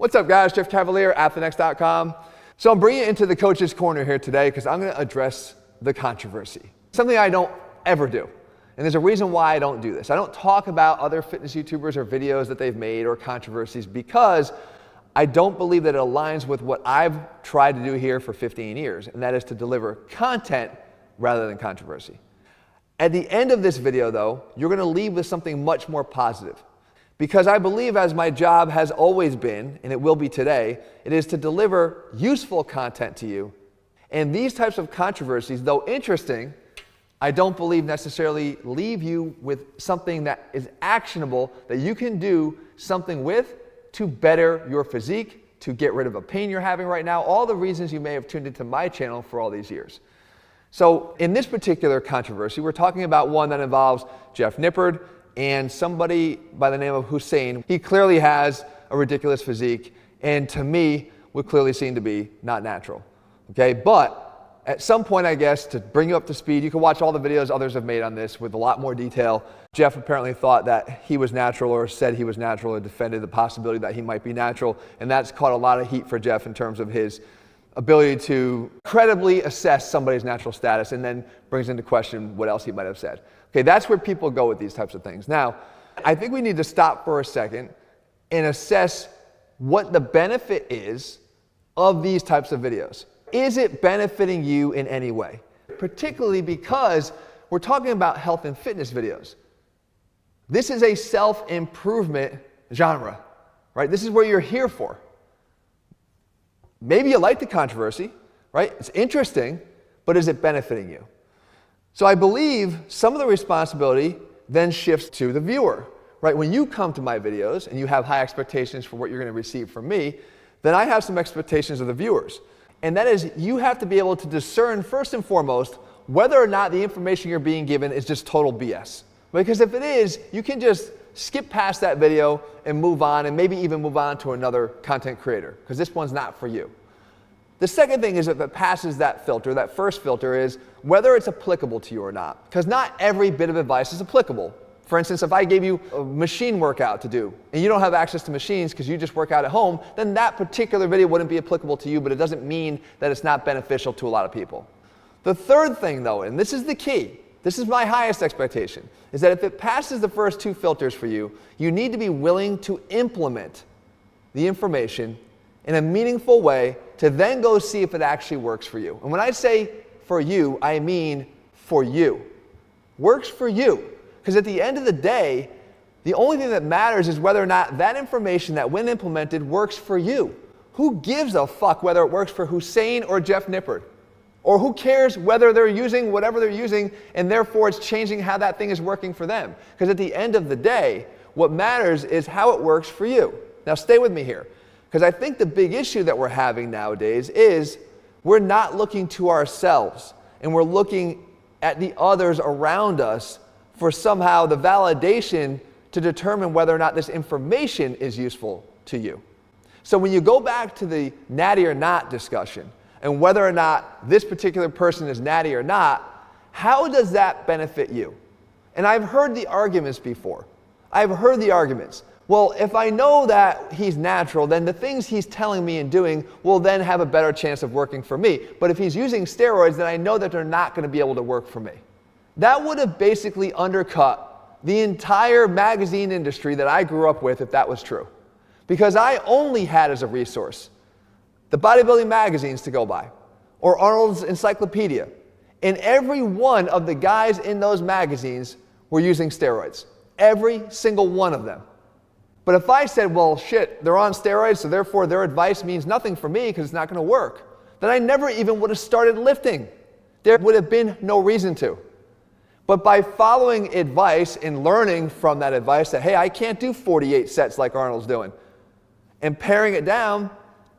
What's up, guys? Jeff Cavalier, ATHLEAN-X.com. So I'm bringing you into the coach's corner here today because I'm going to address the controversy. Something I don't ever do. And there's a reason why I don't do this. I don't talk about other fitness YouTubers or videos that they've made or controversies because I don't believe that it aligns with what I've tried to do here for 15 years, and that is to deliver content rather than controversy. At the end of this video, though, you're going to leave with something much more positive. Because I believe, as my job has always been, and it will be today, it is to deliver useful content to you. And these types of controversies, though interesting, I don't believe necessarily leave you with something that is actionable that you can do something with to better your physique, to get rid of a pain you're having right now, all the reasons you may have tuned into my channel for all these years. So in this particular controversy, we're talking about one that involves Jeff Nippard and somebody by the name of Hussein. He clearly has a ridiculous physique, and to me, would clearly seem to be not natural. Okay, but at some point, I guess, to bring you up to speed, you can watch all the videos others have made on this with a lot more detail. Jeff apparently thought that he was natural, or said he was natural, or defended the possibility that he might be natural, and that's caught a lot of heat for Jeff in terms of his ability to credibly assess somebody's natural status, and then brings into question what else he might have said. Okay, that's where people go with these types of things. Now, I think we need to stop for a second and assess what the benefit is of these types of videos. Is it benefiting you in any way? Particularly because we're talking about health and fitness videos. This is a self-improvement genre, right? This is what you're here for. Maybe you like the controversy, right? It's interesting, but is it benefiting you? So I believe some of the responsibility then shifts to the viewer, right? When you come to my videos and you have high expectations for what you're going to receive from me, then I have some expectations of the viewers. And that is, you have to be able to discern, first and foremost, whether or not the information you're being given is just total BS. Because if it is, you can just skip past that video and move on, and maybe even move on to another content creator, because this one's not for you. The second thing is, if it passes that filter, that first filter is whether it's applicable to you or not. Because not every bit of advice is applicable. For instance, if I gave you a machine workout to do, and you don't have access to machines because you just work out at home, then that particular video wouldn't be applicable to you, but it doesn't mean that it's not beneficial to a lot of people. The third thing, though, and this is the key, this is my highest expectation, is that if it passes the first two filters for you, you need to be willing to implement the information in a meaningful way to then go see if it actually works for you. And when I say for you, I mean for you. Works for you. Because at the end of the day, the only thing that matters is whether or not that information that when implemented works for you. Who gives a fuck whether it works for Hussein or Jeff Nippard? Or who cares whether they're using whatever they're using and therefore it's changing how that thing is working for them? Because at the end of the day, what matters is how it works for you. Now stay with me here. Because I think the big issue that we're having nowadays is we're not looking to ourselves and we're looking at the others around us for somehow the validation to determine whether or not this information is useful to you. So when you go back to the natty or not discussion and whether or not this particular person is natty or not, how does that benefit you? And I've heard the arguments before. I've heard the arguments. Well, if I know that he's natural, then the things he's telling me and doing will then have a better chance of working for me. But if he's using steroids, then I know that they're not going to be able to work for me. That would have basically undercut the entire magazine industry that I grew up with if that was true. Because I only had as a resource the bodybuilding magazines to go by, or Arnold's Encyclopedia. And every one of the guys in those magazines were using steroids. Every single one of them. But if I said, well, shit, they're on steroids, so therefore their advice means nothing for me because it's not going to work, then I never even would have started lifting. There would have been no reason to. But by following advice and learning from that advice that, hey, I can't do 48 sets like Arnold's doing, and paring it down,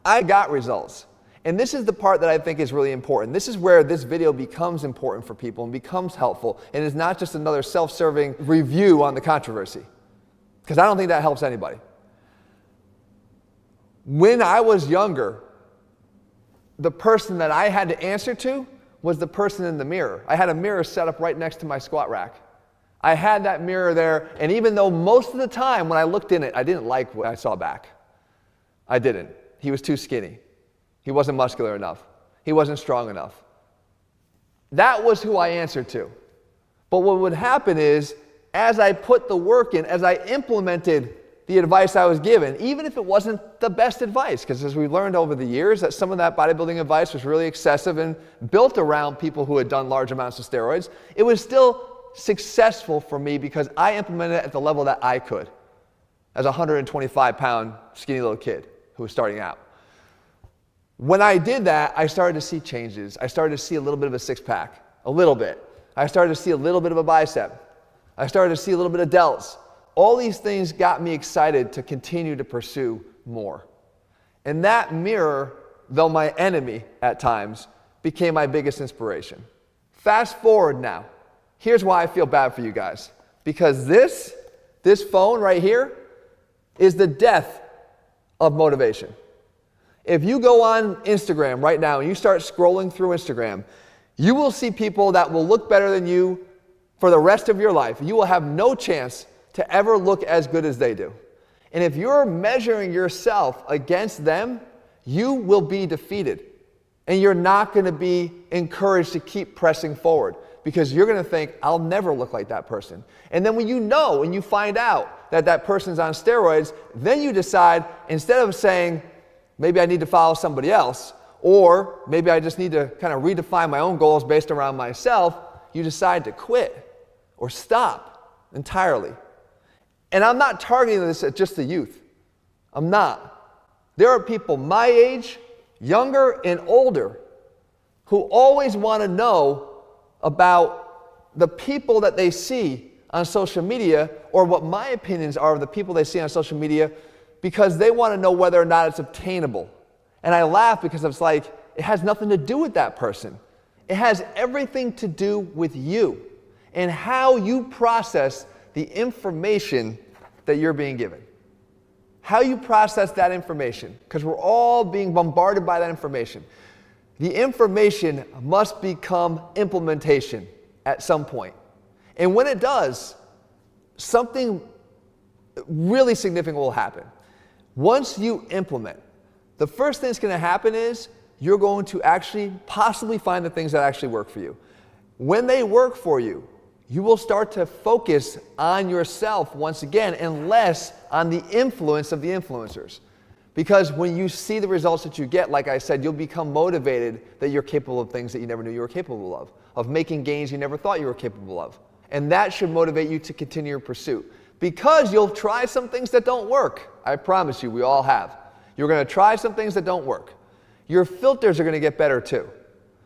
I got results. And this is the part that I think is really important. This is where this video becomes important for people and becomes helpful, and is not just another self-serving review on the controversy. Because I don't think that helps anybody. When I was younger, the person that I had to answer to was the person in the mirror. I had a mirror set up right next to my squat rack. I had that mirror there, and even though most of the time when I looked in it, I didn't like what I saw back. I didn't. He was too skinny. He wasn't muscular enough. He wasn't strong enough. That was who I answered to. But what would happen is, as I put the work in, as I implemented the advice I was given, even if it wasn't the best advice, because as we learned over the years that some of that bodybuilding advice was really excessive and built around people who had done large amounts of steroids, it was still successful for me because I implemented it at the level that I could as a 125-pound skinny little kid who was starting out. When I did that, I started to see changes. I started to see a little bit of a six-pack, a little bit. I started to see a little bit of a bicep. I started to see a little bit of delts. All these things got me excited to continue to pursue more. And that mirror, though my enemy at times, became my biggest inspiration. Fast forward now. Here's why I feel bad for you guys. Because this phone right here is the death of motivation. If you go on Instagram right now and you start scrolling through Instagram, you will see people that will look better than you for the rest of your life. You will have no chance to ever look as good as they do. And if you're measuring yourself against them, you will be defeated. And you're not going to be encouraged to keep pressing forward because you're going to think, I'll never look like that person. And then when you know and you find out that that person's on steroids, then you decide, instead of saying, maybe I need to follow somebody else, or maybe I just need to kind of redefine my own goals based around myself, you decide to quit or stop entirely. And I'm not targeting this at just the youth. I'm not. There are people my age, younger and older, who always want to know about the people that they see on social media, or what my opinions are of the people they see on social media, because they want to know whether or not it's obtainable. And I laugh because it's like, it has nothing to do with that person. It has everything to do with you and how you process the information that you're being given. How you process that information, because we're all being bombarded by that information. The information must become implementation at some point. And when it does, something really significant will happen. Once you implement, the first thing that's going to happen is you're going to actually possibly find the things that actually work for you. When they work for you, you will start to focus on yourself once again and less on the influence of the influencers. Because when you see the results that you get, like I said, you'll become motivated that you're capable of things that you never knew you were capable of making gains you never thought you were capable of. And that should motivate you to continue your pursuit. Because you'll try some things that don't work. I promise you, we all have. You're going to try some things that don't work. Your filters are going to get better too.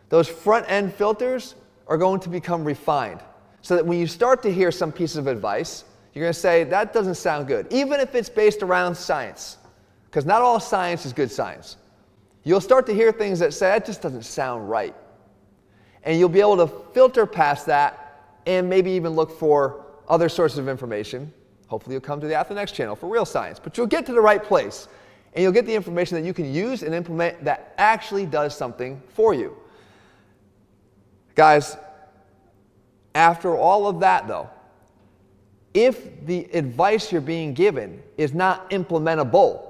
Those front-end filters are going to become refined. So that when you start to hear some piece of advice, you're going to say, that doesn't sound good. Even if it's based around science. Because not all science is good science. You'll start to hear things that say, that just doesn't sound right. And you'll be able to filter past that and maybe even look for other sources of information. Hopefully you'll come to the ATHLEAN-X channel for real science. But you'll get to the right place. And you'll get the information that you can use and implement that actually does something for you. Guys, after all of that though, if the advice you're being given is not implementable,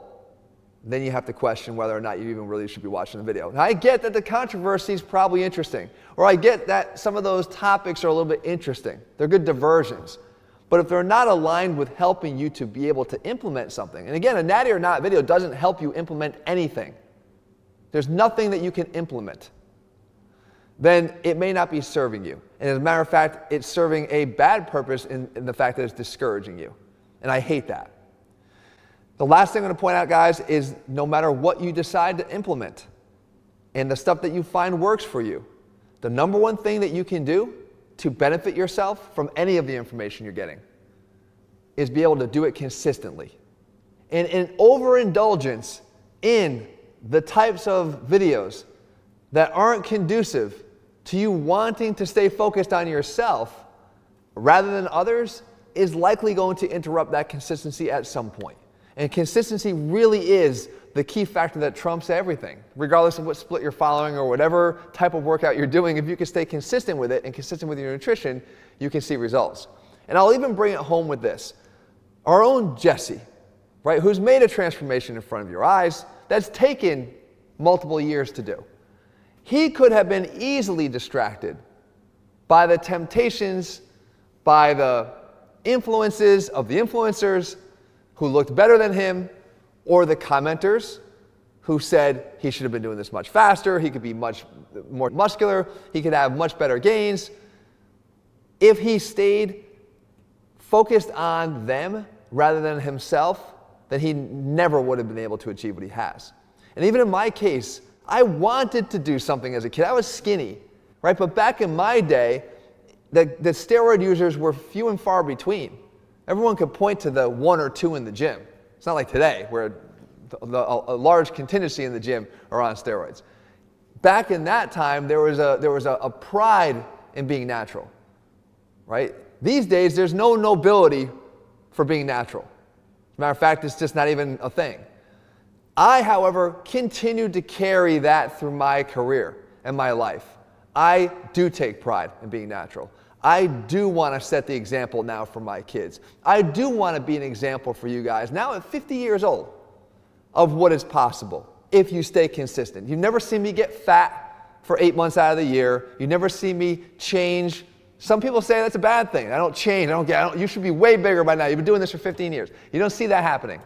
then you have to question whether or not you even really should be watching the video. Now, I get that the controversy is probably interesting, or I get that some of those topics are a little bit interesting. They're good diversions. But if they're not aligned with helping you to be able to implement something, and again, a Natty or Not video doesn't help you implement anything. There's nothing that you can implement. Then it may not be serving you. And as a matter of fact, it's serving a bad purpose in the fact that it's discouraging you. And I hate that. The last thing I'm going to point out, guys, is no matter what you decide to implement and the stuff that you find works for you, the number one thing that you can do to benefit yourself from any of the information you're getting is be able to do it consistently. And an overindulgence in the types of videos that aren't conducive to you wanting to stay focused on yourself rather than others is likely going to interrupt that consistency at some point. And consistency really is the key factor that trumps everything. Regardless of what split you're following or whatever type of workout you're doing, if you can stay consistent with it and consistent with your nutrition, you can see results. And I'll even bring it home with this. Our own Jesse, right? Who's made a transformation in front of your eyes that's taken multiple years to do. He could have been easily distracted by the temptations, by the influences of the influencers who looked better than him, or the commenters who said he should have been doing this much faster, he could be much more muscular, he could have much better gains. If he stayed focused on them rather than himself, then he never would have been able to achieve what he has. And even in my case, I wanted to do something as a kid. I was skinny, right? But back in my day, the steroid users were few and far between. Everyone could point to the one or two in the gym. It's not like today, where a large contingency in the gym are on steroids. Back in that time, there was a pride in being natural, right? These days, there's no nobility for being natural. As a matter of fact, it's just not even a thing. I, however, continued to carry that through my career and my life. I do take pride in being natural. I do want to set the example now for my kids. I do want to be an example for you guys, now at 50 years old, of what is possible if you stay consistent. You've never seen me get fat for 8 months out of the year. You never see me change. Some people say that's a bad thing. I don't change. You should be way bigger by now. You've been doing this for 15 years. You don't see that happening.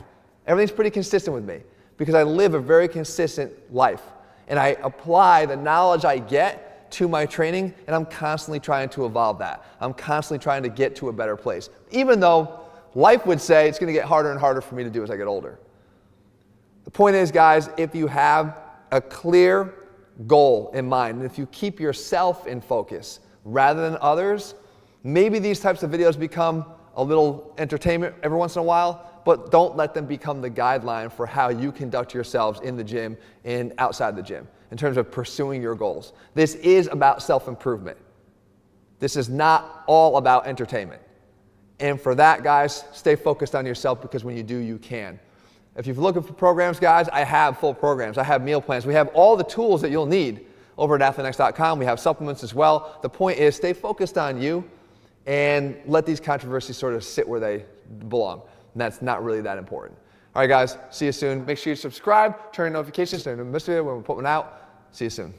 Everything's pretty consistent with me because I live a very consistent life. And I apply the knowledge I get to my training, and I'm constantly trying to evolve that. I'm constantly trying to get to a better place, even though life would say it's going to get harder and harder for me to do as I get older. The point is, guys, if you have a clear goal in mind, and if you keep yourself in focus rather than others, maybe these types of videos become a little entertainment every once in a while, but don't let them become the guideline for how you conduct yourselves in the gym and outside the gym in terms of pursuing your goals. This is about self-improvement. This is not all about entertainment. And for that, guys, stay focused on yourself because when you do, you can. If you're looking for programs, guys, I have full programs. I have meal plans. We have all the tools that you'll need over at ATHLEAN-X.com. We have supplements as well. The point is, stay focused on you and let these controversies sort of sit where they belong. And that's not really that important. All right, guys, see you soon. Make sure you subscribe, turn on notifications so you don't miss a video when we put one out. See you soon.